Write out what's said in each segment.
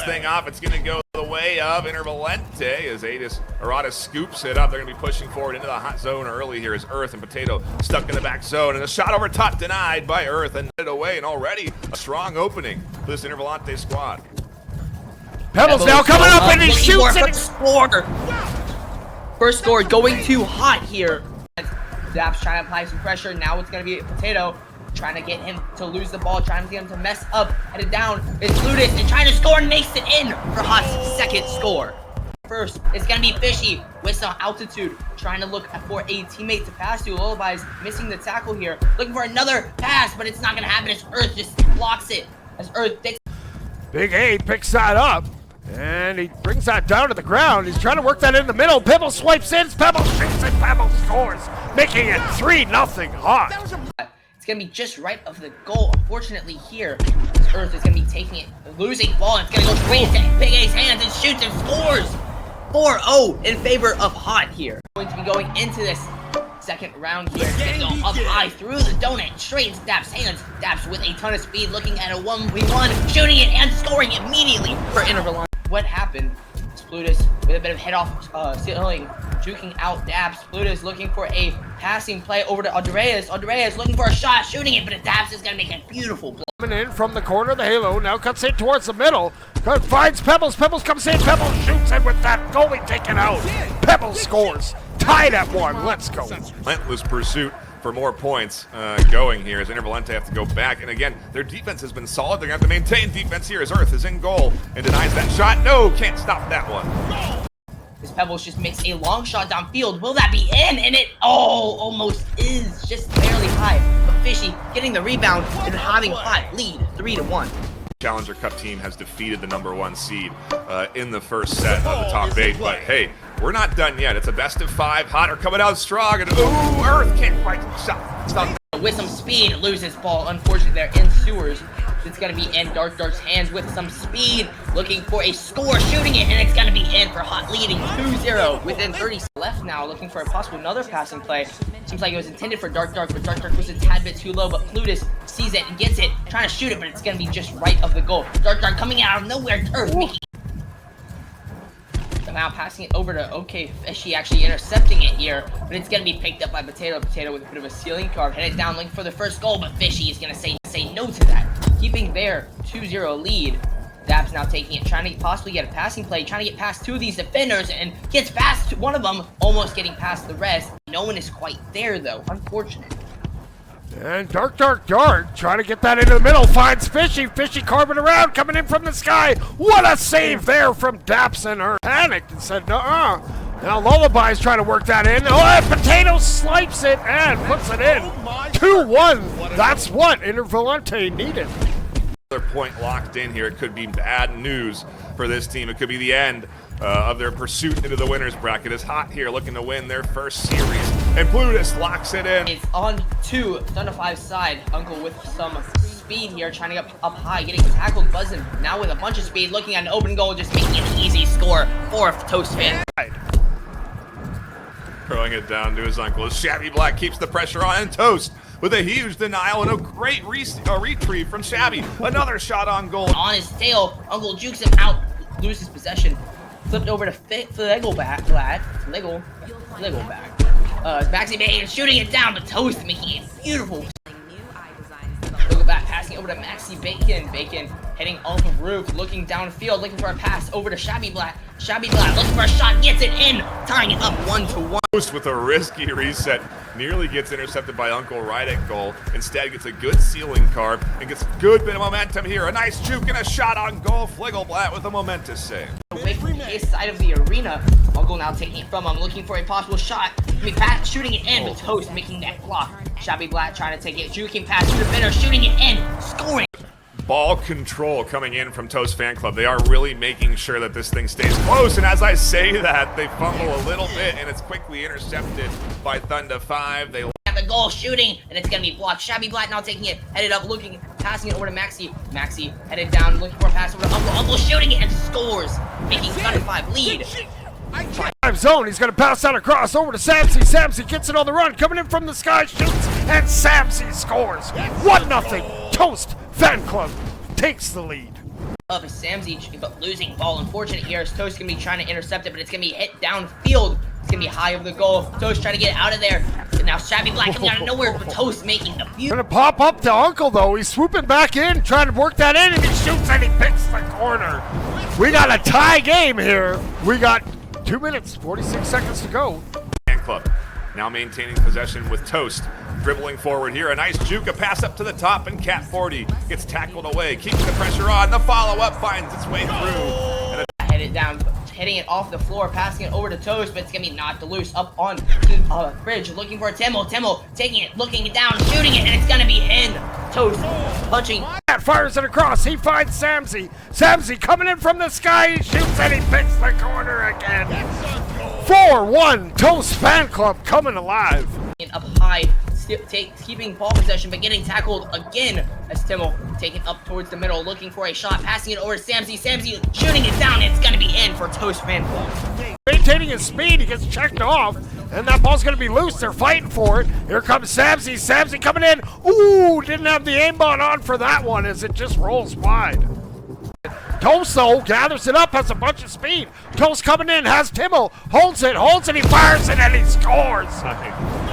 thing off. It's going to go the way of Intervalente as Arata scoops it up. They're going to be pushing forward into the hot zone early here as Earth and Potato stuck in the back zone. And a shot over top denied by Earth and it away. And already a strong opening for this Intervalente squad. Pebbles now coming up and he shoots it. First score going too hot here. Zap's trying to apply some pressure. Now it's going to be Potato trying to get him to lose the ball, trying to get him to mess up. Headed down is Ludus and trying to score and makes it in for Hot's second score. First, it's going to be Fishy with some altitude, trying to look for a teammate to pass to. Lullaby's missing the tackle here, looking for another pass, but it's not going to happen as Earth just blocks it. As Earth takes. Big A picks that up. And he brings that down to the ground. He's trying to work that in the middle. Pebble swipes in. Pebble shoots and Pebble scores, making it 3-0 Hot. It's going to be just right of the goal. Unfortunately here, Earth is going to be taking it, losing ball. It's going to go straight into Big A's hands and shoots and scores. 4-0 in favor of Hot here. Going to be going into this second round here. It's going to go up high through the donut, straight into Dap's hands. Dap's with a ton of speed, looking at a 1v1, shooting it and scoring immediately for Interval. What happened? Plutus with a bit of head off ceiling, juking out Daps. Plutus looking for a passing play over to Andreas. Andreas looking for a shot, shooting it, but Daps is going to make a beautiful play. Coming in from the corner of the halo, now cuts in towards the middle. Finds Pebbles. Pebbles comes in. Pebbles shoots and with that goalie taken out. Pebbles scores. Tied at 1. Let's go. Relentless pursuit for more points going here as Intervalente have to go back. And again, their defense has been solid. They're going to have to maintain defense here as Earth is in goal and denies that shot. No, can't stop that one. This Pebbles just makes a long shot downfield. Will that be in? And it almost is, just barely high. But Fishy getting the rebound and having Hot lead 3-1. Challenger Cup team has defeated the #1 seed in the first set of the top 8. But hey, we're not done yet. It's a best of 5. Hot are coming out strong, and ooh, Earth can't quite stop. With some speed, loses ball. Unfortunately, they're in sewers. It's going to be in Dark's hands with some speed, looking for a score, shooting it, and it's going to be in for Hot, leading 2-0 within 30 left now, looking for a possible another passing play. Seems like it was intended for Dark, but Dark was a tad bit too low, but Plutus sees it and gets it, trying to shoot it, but it's going to be just right of the goal. Dark coming out of nowhere, Earth making. Now passing it over to OK Fishy, actually intercepting it here, but it's going to be picked up by Potato. Potato with a bit of a ceiling card, headed down looking for the first goal, but Fishy is going to say no to that, keeping their 2-0 lead. Zap's now taking it, trying to possibly get a passing play, trying to get past 2 of these defenders, and gets past one of them, almost getting past the rest. No one is quite there though, unfortunate. And Dark trying to get that into the middle, finds Fishy. Fishy carving around, coming in from the sky. What a save there from Daps and Earth. Panicked and said, nuh-uh. Now Lullaby's trying to work that in. Oh, and Potato swipes it and puts it in. 2-1. That's what Intervalente needed. Another point locked in here. It could be bad news for this team. It could be the end of their pursuit into the winner's bracket. Is Hot here looking to win their first series. And Plutus locks it in. It's on to Thunder 5's side. Uncle with some speed here, trying to get up high, getting tackled, buzzing. Now with a bunch of speed, looking at an open goal, just making an easy score for Toast fan. Throwing it down to his uncle. As Shabby Black keeps the pressure on, and Toast with a huge denial and a great retrieve from Shabby. Another shot on goal. On his tail, Uncle jukes him out, loses possession. Flipped over to Fliggleback. Maxi Bacon shooting it down, but Toast making it beautiful. Fliggleback passing over to Maxi Bacon. Bacon heading off of roof, looking downfield, looking for a pass over to Shabby Black. Shabby Black looking for a shot, gets it in, tying it up 1-1. Toast with a risky reset, nearly gets intercepted by Uncle right at goal. Instead gets a good ceiling carve and gets a good bit of momentum here. A nice juke and a shot on goal. Fliggleblatt with a momentous save. Away from his side of the arena, Uncle now taking it from him, looking for a possible shot. Pat shooting it in, but Toast making that block. Shabby Black trying to take it, juking pass to the defender, shooting it in, scoring. Ball control coming in from Toast Fan Club. They are really making sure that this thing stays close, and as I say that, they fumble a little bit, and it's quickly intercepted by Thunder 5. They at the goal, shooting, and it's gonna be blocked. Shabby Black now taking it, headed up, looking, passing it over to Maxi. Maxi headed down, looking for a pass over to Uncle. Uncle shooting it and scores, making Thunder 5 lead. Zone, he's gonna pass that across over to Samsey. Samsey gets it on the run, coming in from the sky, shoots, and Samsey scores. 1-0. Toast Fan Club takes the lead. of Samzy, but losing ball. Unfortunate here as Toast gonna be trying to intercept it, but it's gonna be hit downfield. It's gonna be high over the goal. Toast trying to get it out of there. And now Shabby Black coming out of nowhere, but Toast making the view. Gonna pop up to Uncle though. He's swooping back in, trying to work that in, and he shoots and he picks the corner. We got a tie game here. We got 2 minutes, 46 seconds to go. Club now maintaining possession with Toast. Dribbling forward here, a nice juke, a pass up to the top, and Cat 40 gets tackled away, keeping the pressure on. The follow-up finds its way through. And headed down, hitting it off the floor, passing it over to Toast, but it's gonna be knocked loose up on the bridge, looking for Timmel. Timmel taking it, looking it down, shooting it, and it's gonna be in. Toast punching. Fires it across. He finds Samzy. Samzy coming in from the sky. He shoots and he picks the corner again. 4-1. Toast fan club coming alive. Up high, keeping ball possession, but getting tackled again as Timmel taking up towards the middle, looking for a shot, passing it over to Samzy. Samzy shooting it down. It's gonna be in for Toast fan club. Maintaining his speed, he gets checked off, and that ball's gonna be loose. They're fighting for it. Here comes Samzy. Samzy coming in. Ooh, didn't have the aimbot on for that one as it just rolls wide. Toast though gathers it up, has a bunch of speed. Toast coming in, has Timmel, holds it, he fires it, and he scores.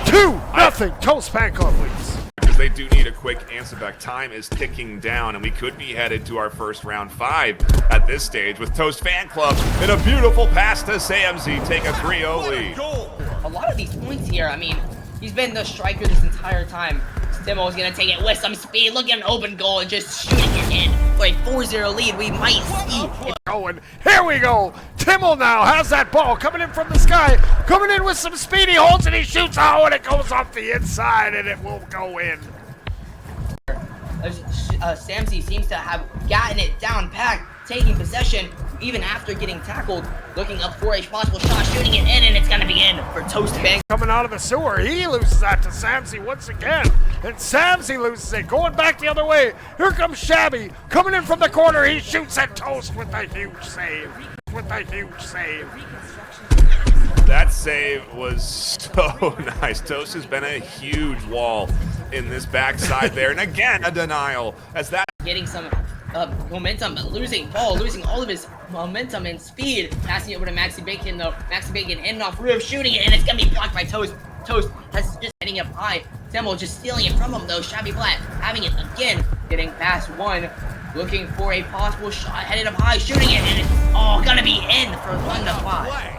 2-0. Toast fan club leads. Because they do need a quick answer back. Time is ticking down, and we could be headed to our first round 5 at this stage with Toast fan club in a beautiful pass to Samzy, take a 3-0 lead. A lot of these points here, I mean, he's been the striker this entire time. Timmel is going to take it with some speed, look at an open goal and just shooting it in for a 4-0 lead. We might see it. Going. Here we go. Timmel now has that ball coming in from the sky, coming in with some speed. He holds it, he shoots. Oh, and it goes off the inside, and it will go in. Samzy seems to have gotten it down packed, taking possession even after getting tackled, looking up for a possible shot, shooting it in, and it's going to be in for Toast Bank. Coming out of the sewer, he loses that to Samzy once again, and Samzy loses it, going back the other way. Here comes Shabby, coming in from the corner. He shoots at Toast with a huge save. That save was so nice. Toast has been a huge wall in this backside there, and again a denial as that getting some momentum, but losing all of his momentum and speed. Passing it over to Maxi Bacon though. Maxi Bacon ending off roof, shooting it, and it's gonna be blocked by Toast. Toast has just hitting up high. Timmel just stealing it from him though. Shabby Black having it again, getting past one, looking for a possible shot, headed up high, shooting it, and it's all gonna be in for 1-5.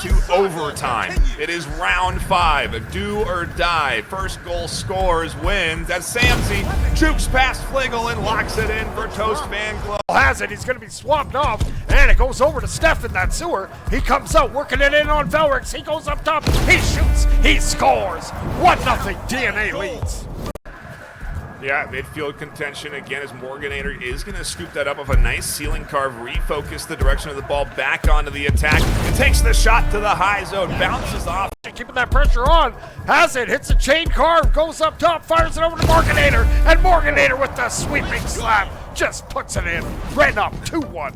to overtime. It is round 5, do or die. First goal scores, wins as Samzy jukes past Fligel and locks it in for Toast Fan Club. Has it, he's going to be swapped off, and it goes over to Steph in that sewer. He comes out, working it in on Velrix. He goes up top, he shoots, he scores. 1-0, DNA leads. Yeah, midfield contention again as Morganator is going to scoop that up with a nice ceiling carve, refocus the direction of the ball back onto the attack, and takes the shot to the high zone, bounces off. Keeping that pressure on, has it, hits a chain carve, goes up top, fires it over to Morganator, and Morganator with the sweeping slap just puts it in. Red up 2-1.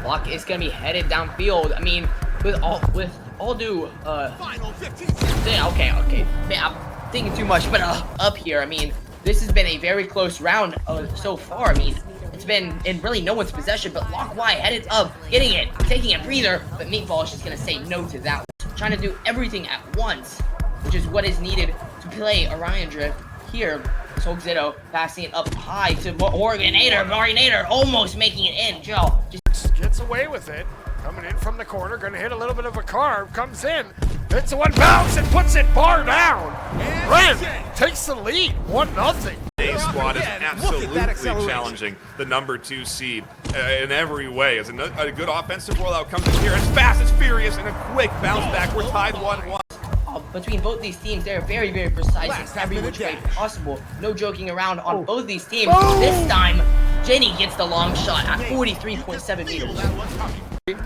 Block is going to be headed downfield. I mean, with all due, Final 15 seconds. okay. Man, I'm thinking too much, but up here, I mean, this has been a very close round so far. I mean, it's been in really no one's possession, but Lock Y headed up, getting it, taking a breather, but Meatball is just going to say no to that one. Trying to do everything at once, which is what is needed to play Orion Drift here. Zito passing it up high to Morganator. Morganator almost making it in. Joe just gets away with it. Coming in from the corner, gonna hit a little bit of a carve, comes in, hits one bounce and puts it bar down. Ren takes the lead, 1-0. A squad is absolutely challenging the number 2 seed in every way. As a good offensive rollout comes in here, it's fast, it's furious, and a quick bounce back. We're tied 1-1. Between both these teams, they're very, very precise in every which way possible. No joking around on both these teams. This time, Jenny gets the long shot at 43.7 meters.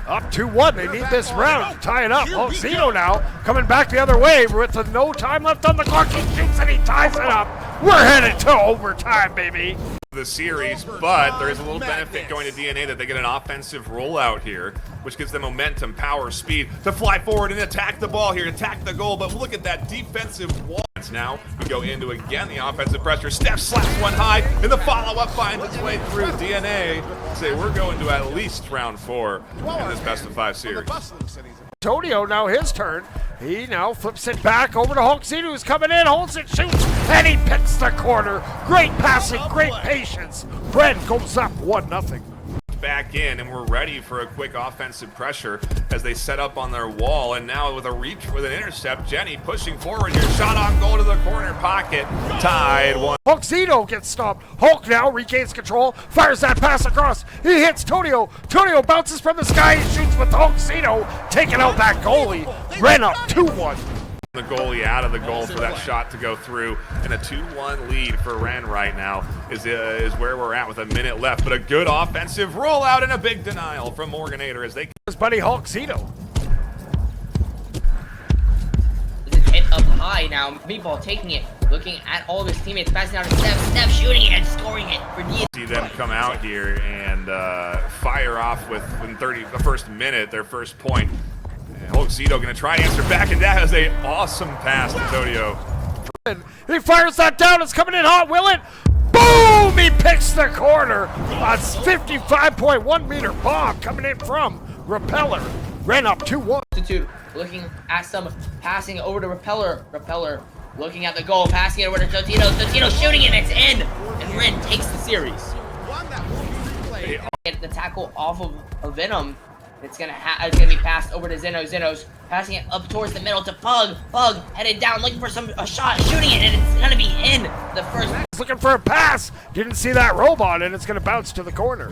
Up 2-1, they need this round, tie it up. Oh, Zito now, coming back the other way with no time left on the clock. He shoots and he ties it up. We're headed to overtime, baby. The series, but there is a little benefit going to DNA that they get an offensive rollout here, which gives them momentum, power, speed to fly forward and attack the ball here, attack the goal. But look at that defensive wall. Now we go into again the offensive pressure. Steph slaps one high, and the follow-up finds its way through. DNA say we're going to at least round 4 in this best-of-5 series. Antonio, now his turn. He now flips it back over to Hulkzito, who's coming in, holds it, shoots, and he picks the corner. Great passing, great patience. Bren goes up 1-0. Back in, and we're ready for a quick offensive pressure as they set up on their wall. And now with a reach with an intercept, Jenny pushing forward here, shot on goal to the corner pocket, tied 1. Hulkzito gets stopped. Hulk now regains control, fires that pass across. He hits Tonio. Tonio bounces from the sky, he shoots with Hulkzito, taking out that goalie. Ran up 2-1. The goalie out of the goal for that shot to go through, and a 2-1 lead for Ren right now is where we're at with a minute left. But a good offensive rollout and a big denial from Morganator as they. His buddy Hulkzito. This is hit up high now. Meatball taking it, looking at all of his teammates, passing out to Steph. Steph shooting it and scoring it for D. See them come out here and fire off within the first minute, their first point. Hulkzito going to try and answer back, and that is a awesome pass to Tonio. He fires that down. It's coming in hot. Will it? Boom! He picks the corner. A 55.1 meter bomb coming in from Repeller. Ran up 2-1. Looking at some passing over to Repeller. Repeller looking at the goal, passing it over to Totino. Totino shooting it, and it's in. And Ren takes the series. Get the tackle off of Venom. It's gonna be passed over to Zeno. Zeno's passing it up towards the middle to Pug. Pug headed down, looking for a shot, shooting it, and it's gonna be in the first. He's looking for a pass. Didn't see that robot, and it's gonna bounce to the corner.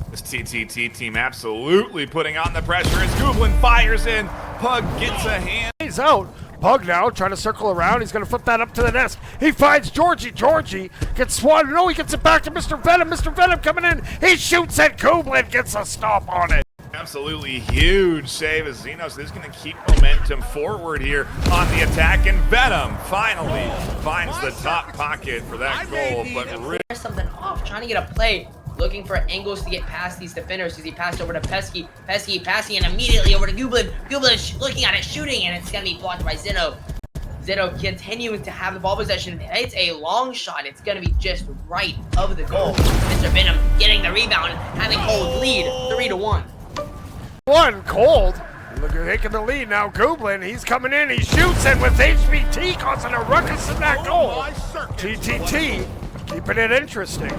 This TTT team absolutely putting on the pressure as Gooblin fires in. Pug gets a hand. He's out. Pug now trying to circle around. He's going to flip that up to the nest. He finds Georgie. Georgie gets swatted. No, he gets it back to Mr. Venom. Mr. Venom coming in. He shoots at Gooblin, gets a stop on it. Absolutely huge save as Xenos is going to keep momentum forward here on the attack, and Venom finally finds the top pocket for that goal. But really, there's something off, trying to get a play, looking for angles to get past these defenders as he passed over to Pesky. Pesky passing it immediately over to Gooblin. Gooblin looking at it, shooting, and it's going to be blocked by Zeno. Zeno continuing to have the ball possession. It's a long shot. It's going to be just right of the goal. Mr. Venom getting the rebound, having Cold lead 3-1. Cold. Look at taking the lead now. Gooblin, he's coming in, he shoots, and with HBT causing a ruckus in that goal. TTT keeping it interesting.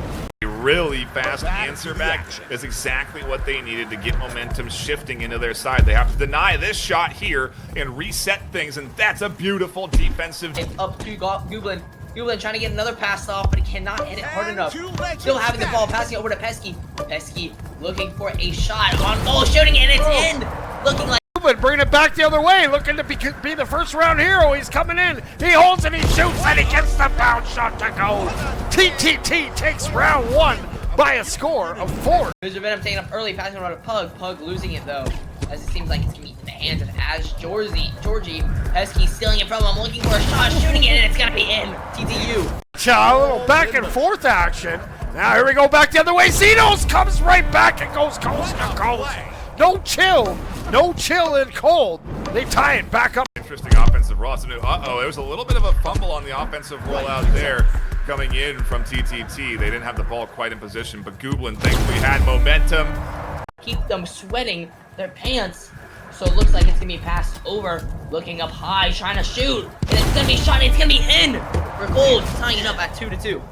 A really fast answer back is exactly what they needed to get momentum shifting into their side. They have to deny this shot here and reset things, and that's a beautiful defensive. It's up to Gooblin. Gooblin trying to get another pass off, but he cannot hit it hard enough. Still having the ball, passing it over to Pesky. Pesky looking for a shot on goal, shooting it, and it's in. Looking like Gooblin bringing it back the other way, looking to be the first round hero. He's coming in, he holds it, he shoots, and he gets the bounce shot to go. TTT takes round 1 by a score of 4. Mr. Venom taking up early, passing around to Pug. Pug losing it though, as it seems like it's gonna be in the hands of Georgie. Pesky stealing it from him, looking for a shot, shooting it, and it's gonna be in. TTU. A little back and forth action. Now here we go back the other way. Xenos comes right back and goes coast to coast. No chill in Cold. They tie it back up. Interesting offensive roll. Uh-oh, there was a little bit of a fumble on the offensive rollout there coming in from TTT. They didn't have the ball quite in position, but Gooblin thankfully had momentum. Keep them sweating their pants. So it looks like it's going to be passed over. Looking up high, trying to shoot. And it's going to be shot, it's going to be in for Gold, tying it up at 2-2.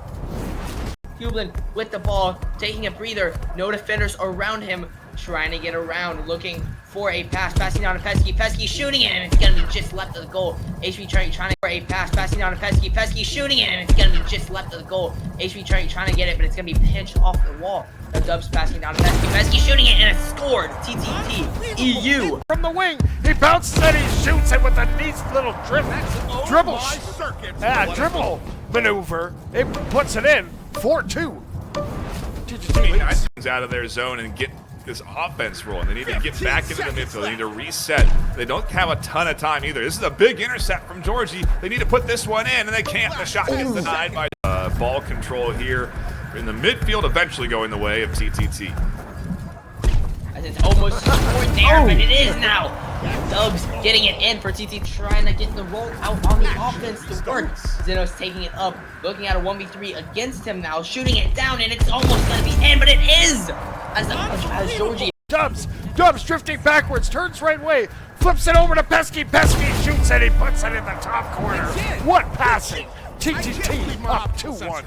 Gooblin with the ball, taking a breather. No defenders around him. Trying to get around, looking for a pass, passing down to Pesky. Pesky shooting it, and it's going to be just left of the goal. HB trying for a pass, passing down to Pesky. Pesky shooting it, and it's going to be just left of the goal. HB trying to get it, but it's going to be pinched off the wall. The Dubs passing down to Pesky. Pesky shooting it, and it's scored. TTT. EU. From the wing, he bounces and he shoots it with a nice little dribble maneuver. It puts it in. 4-2. Out of their zone and get this offense rolling. They need to get back into the midfield. They need to reset. They don't have a ton of time either. This is a big intercept from Georgie. They need to put this one in, and they can't. The shot gets denied by ball control here in the midfield, eventually going the way of TTT. as it's almost scored there, but it is now. Dubs getting it in for TT, trying to get the roll out on the offense to work. Xenos taking it up, looking at a 1v3 against him now, shooting it down, and it's almost gonna be in, but it is! As Georgie. Dubs drifting backwards, turns right way, flips it over to Pesky, shoots it, he puts it in the top corner. What passing! TTT up 2-1.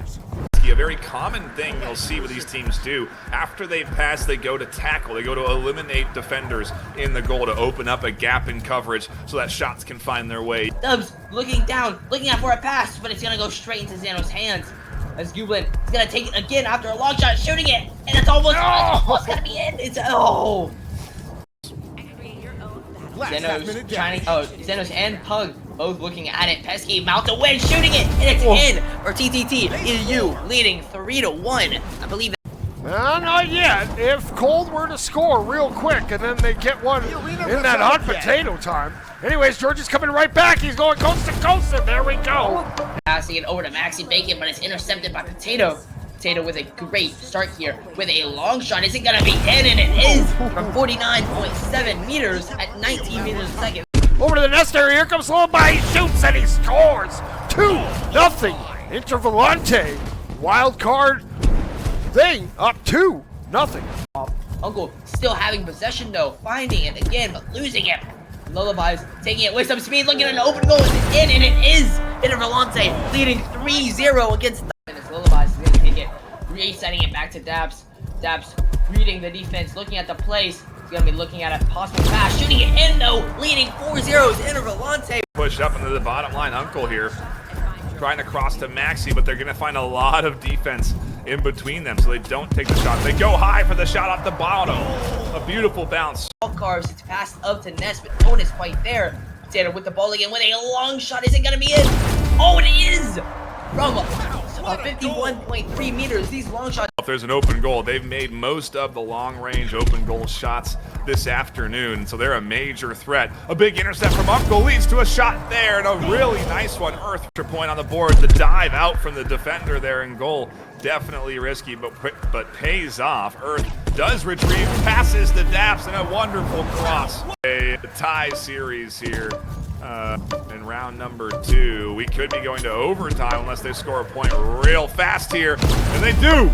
A very common thing you'll see what these teams do. After they pass, they go to tackle. They go to eliminate defenders in the goal to open up a gap in coverage so that shots can find their way. Dubs looking down, looking out for a pass, but it's gonna go straight into Xanos' hands. As Gublin is gonna take it again after a long shot, shooting it, and it's almost gonna be in. It's Xenos and Pug both looking at it. Pesky mouth to win, shooting it, and it's in for TTT. EU leading 3-1. I believe that. Not yet. If Cold were to score real quick and then they get one in that hot potato time. Anyways, George is coming right back. He's going coast to coast, and there we go. Passing it over to Maxi Bacon, but it's intercepted by Potato. Potato with a great start here with a long shot. Is it gonna be in? And it is from 49.7 meters at 19 meters a second. Over to the nest area. Here comes Lullaby. He shoots and he scores. 2-0. Intervolante. Wild card thing up 2-0. Uncle still having possession though, finding it again, but losing it. Lullaby's taking it with some speed, looking at an open goal. It's in, and it is Intervolante leading 3-0 against the Lullaby's going to take it, resetting it back to Dabs. Dabs reading the defense, looking at the plays. He's going to be looking at a possible pass, shooting it in though, leading 4-0 is Intervolante. Push up into the bottom line. Uncle here trying to cross to Maxi, but they're going to find a lot of defense in between them, so they don't take the shot. They go high for the shot off the bottom. A beautiful bounce. Carves, it's passed up to Ness, but no one is quite there. Potato with the ball again with a long shot. Is it going to be in? Oh, it is! From 51.3 meters, these long shots. If there's an open goal, they've made most of the long-range open goal shots this afternoon, so they're a major threat. A big intercept from Uncle leads to a shot there, and a really nice one. Earth point on the board. The dive out from the defender there in goal. Definitely risky, but pays off. Earth does retrieve, passes the Daps, and a wonderful cross. A tie series here. In round number 2, we could be going to overtime unless they score a point real fast here, and they do.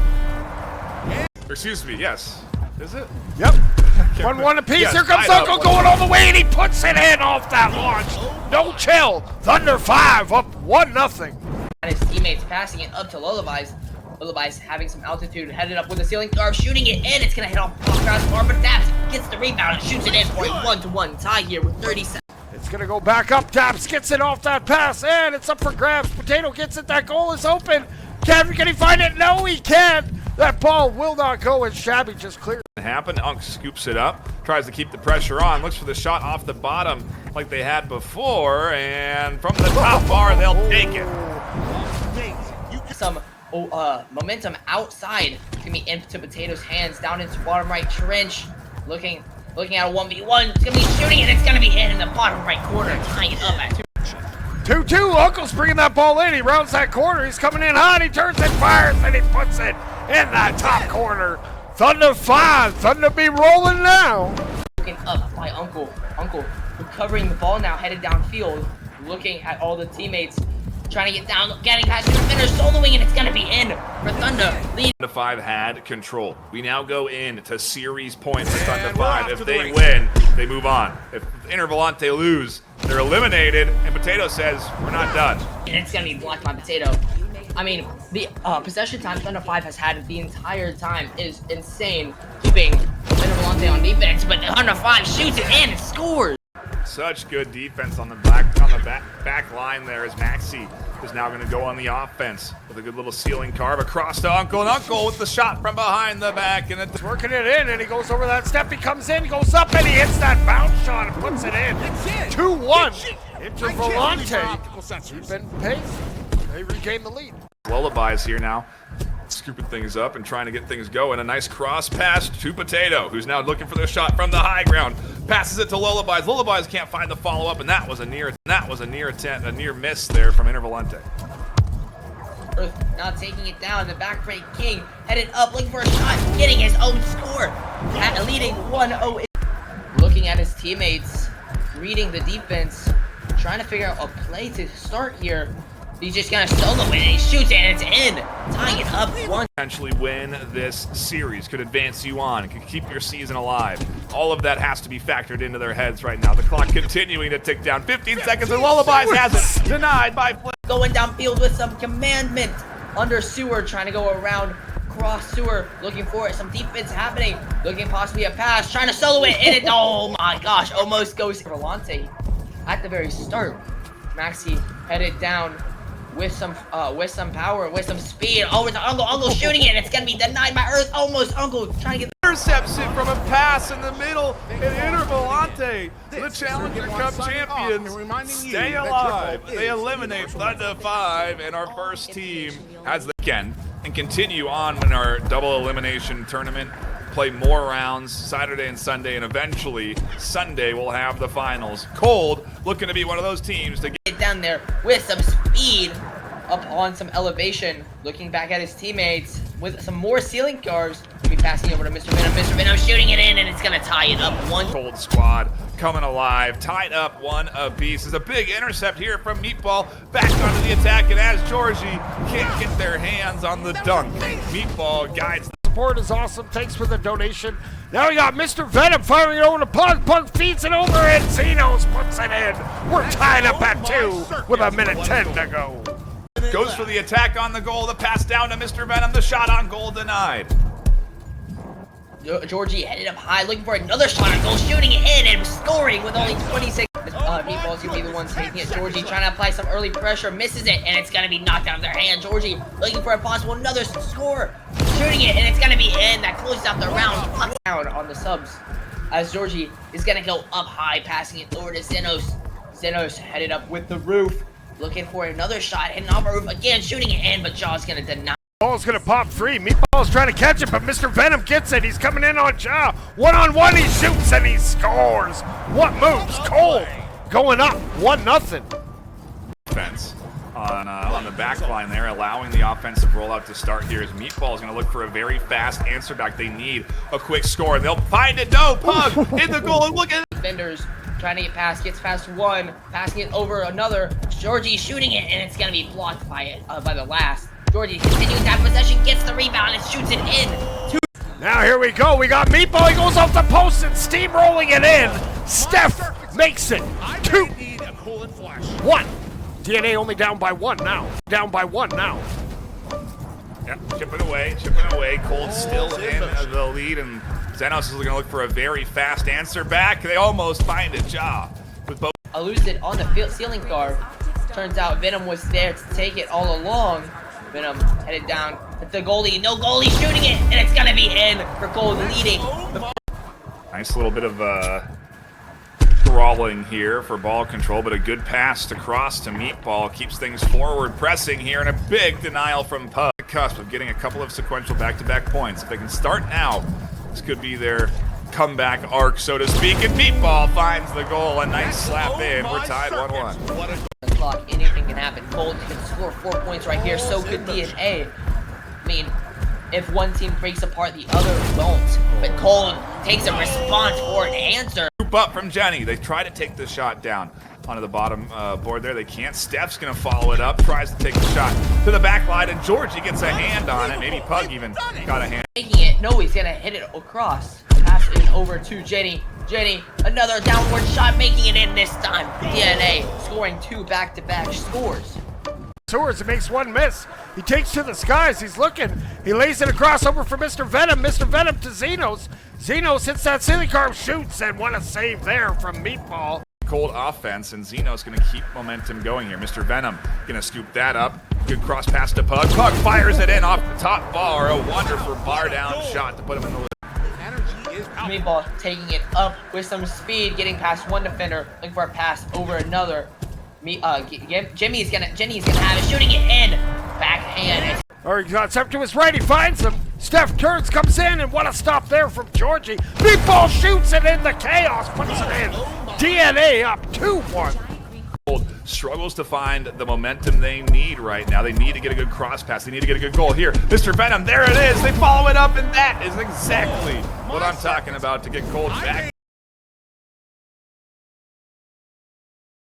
Excuse me, yes. Is it? Yep. 1-1 apiece. Yes, Here comes Uncle going all the way, and he puts it in off that launch. No chill. Thunder 5 up 1-0. And his teammates passing it up to Lullaby's. Lullaby's having some altitude, headed up with the ceiling guard, shooting it in. It's gonna hit off crossbar, but Daps gets the rebound and shoots it in for a 1-1 tie here with 30 seconds. It's gonna go back up. Daps gets it off that pass, and it's up for grabs. Potato gets it. That goal is open. Can he find it? No, he can't. That ball will not go, and Shabby just clears. Happen. Unk scoops it up, tries to keep the pressure on, looks for the shot off the bottom like they had before, and from the top bar, they'll take it. Some momentum outside. It's gonna be into Potato's hands, down into bottom right trench. Looking at a 1v1. It's gonna be shooting, and it's gonna be in the bottom right corner, tying it up at 2-2. Uncle's bringing that ball in. He rounds that corner. He's coming in hot. He turns and fires, and he puts it in that top corner. Thunder 5. Thunder be rolling now. Looking up by Uncle. Uncle recovering the ball now, headed downfield. Looking at all the teammates. Trying to get down, getting past the defender, soloing, and it's going to be in for Thunder. Lead. Thunder 5 had control. We now go in to series points for Thunder 5. If they win, they move on. If Intervolante lose, they're eliminated, and Potato says, we're not done. And it's going to be blocked by Potato. I mean, the possession time Thunder 5 has had the entire time is insane, keeping Intervolante on defense, but Thunder 5 shoots it and scores. Such good defense on the back line there as Maxi is now going to go on the offense with a good little ceiling carve across to Uncle, and Uncle with the shot from behind the back, and it's working it in, and he goes over that step. He comes in, goes up, and he hits that bounce shot and puts it in. 2-1. Intervolante. Keep in pace. They regain the lead. Lullaby's here now, scooping things up and trying to get things going. A nice cross pass to Potato, who's now looking for the shot from the high ground. Passes it to Lullaby's. Lullaby's can't find the follow-up, and that was a near miss there from Intervolante. Earth now taking it down. The back break King headed up, looking for a shot, getting his own score, leading 1-0. Looking at his teammates, reading the defense, trying to figure out a play to start here. He's just gonna solo it and he shoots it and it's in, tying it up 1. Potentially win this series, could advance you on, could keep your season alive. All of that has to be factored into their heads right now. The clock continuing to tick down. 15 seconds and Lullabies has it. Denied by Flip. Going downfield with some commandment under sewer, trying to go around cross sewer, looking for it. Some defense happening, looking possibly a pass, trying to solo it, and it, oh my gosh, almost goes to Volante at the very start. Maxi headed down with some power, with some speed. Over to Uncle. Uncle shooting it, and it's gonna be denied by Earth. Almost Uncle trying to get Intercepts it from a pass in the middle, and Intervolante, the Challenger Cup champions, stay alive. They eliminate Thunder 5, and our first team has the weekend and continue on in our double elimination tournament. Play more rounds Saturday and Sunday, and eventually Sunday we'll have the finals. Cold looking to be one of those teams to get down there with some speed up on some elevation, looking back at his teammates with some more ceiling cars. Be passing over to Mr. Venom. Mr. Venom shooting it in, and it's gonna tie it up 1. Cold squad coming alive, tied up 1 apiece. There's a big intercept here from Meatball, back onto the attack, and as Georgie can't get their hands on the dunk, Meatball guides. Support is awesome. Thanks for the donation. Now we got Mr. Venom firing it over to Pug. Pug feeds it over, and Xenos puts it in. We're tied up at 2 with 1:10 to go. Goes for the attack on the goal, the pass down to Mr. Venom, the shot on goal denied. Georgie headed up high, looking for another shot on goal, shooting it in and scoring with only 26. Meatball's gonna be the ones taking it. Georgie trying to apply some early pressure, misses it, and it's gonna be knocked out of their hand. Georgie looking for a possible another score, shooting it, and it's gonna be in. That closes out the round. Down on the subs, as Georgie is gonna go up high, passing it over to Xenos. Xenos headed up with the roof, looking for another shot, hitting off a roof again, shooting it in, but Jaw's gonna deny. Ball's gonna pop free. Meatball's trying to catch it, but Mr. Venom gets it. He's coming in on Jaw. 1-on-1, he shoots and he scores. What moves? Cole going up 1-0. Defense on the back line there, allowing the offensive rollout to start here as Meatball's going to look for a very fast answer back. They need a quick score. They'll find it. No, Pug in the goal. And look at it. Defenders trying to get past, gets past 1, passing it over another. Georgie shooting it, and it's gonna be blocked by the last. Georgie continues to have possession, gets the rebound, and shoots it in. Now here we go. We got Meatball. He goes off the post and steamrolling it in. Steph makes it 2-1. DNA only down by 1 now. Down by 1 now. Yep, chipping away. Cold still in the lead, and Xenos is going to look for a very fast answer back. They almost find a job with both. I lose it on the ceiling car. Turns out Venom was there to take it all along. Venom headed down at the goalie. No goalie shooting it, and it's going to be in for Cold leading. Nice little bit of crawling here for ball control, but a good pass to cross to Meatball keeps things forward pressing here, and a big denial from Pug. Cusp of getting a couple of sequential back-to-back points. If they can start now, this could be their comeback arc, so to speak, and Meatball finds the goal. A nice slap in. We're tied 1-1. The clock, anything can happen. Cold can score 4 points right here, so could DNA. I mean, if one team breaks apart, the other won't. But Cold takes a response for an answer. Scoop up from Jenny. They try to take the shot down onto the bottom board there. They can't. Steph's going to follow it up, tries to take the shot to the back line, and Georgie gets a hand on it. Maybe Pug even got a hand. Taking it. No, he's going to hit it across. Pass it over to Jenny. Jenny, another downward shot, making it in this time. DNA scoring 2 back-to-back scores. Tours, it makes 1 miss. He takes to the skies. He's looking. He lays it across over for Mr. Venom. Mr. Venom to Xenos. Xenos hits that ceiling car, shoots, and what a save there from Meatball. Cold offense, and Xeno's going to keep momentum going here. Mr. Venom going to scoop that up. Good cross pass to Pug. Pug fires it in off the top bar. A wonderful bar down shot to put him in the lead. Meatball taking it up with some speed, getting past 1 defender, looking for a pass over another. Jimmy's gonna have it, shooting it in. Backhand. Or he got up to his right, he finds him. Steph turns, comes in, and what a stop there from Georgie. Meatball shoots it in the chaos, puts it in. DNA up 2-1. struggles to find the momentum they need right now. They need to get a good cross pass. They need to get a good goal here. Mr. Venom, there it is. They follow it up, and that is exactly what I'm talking about to get Cold back.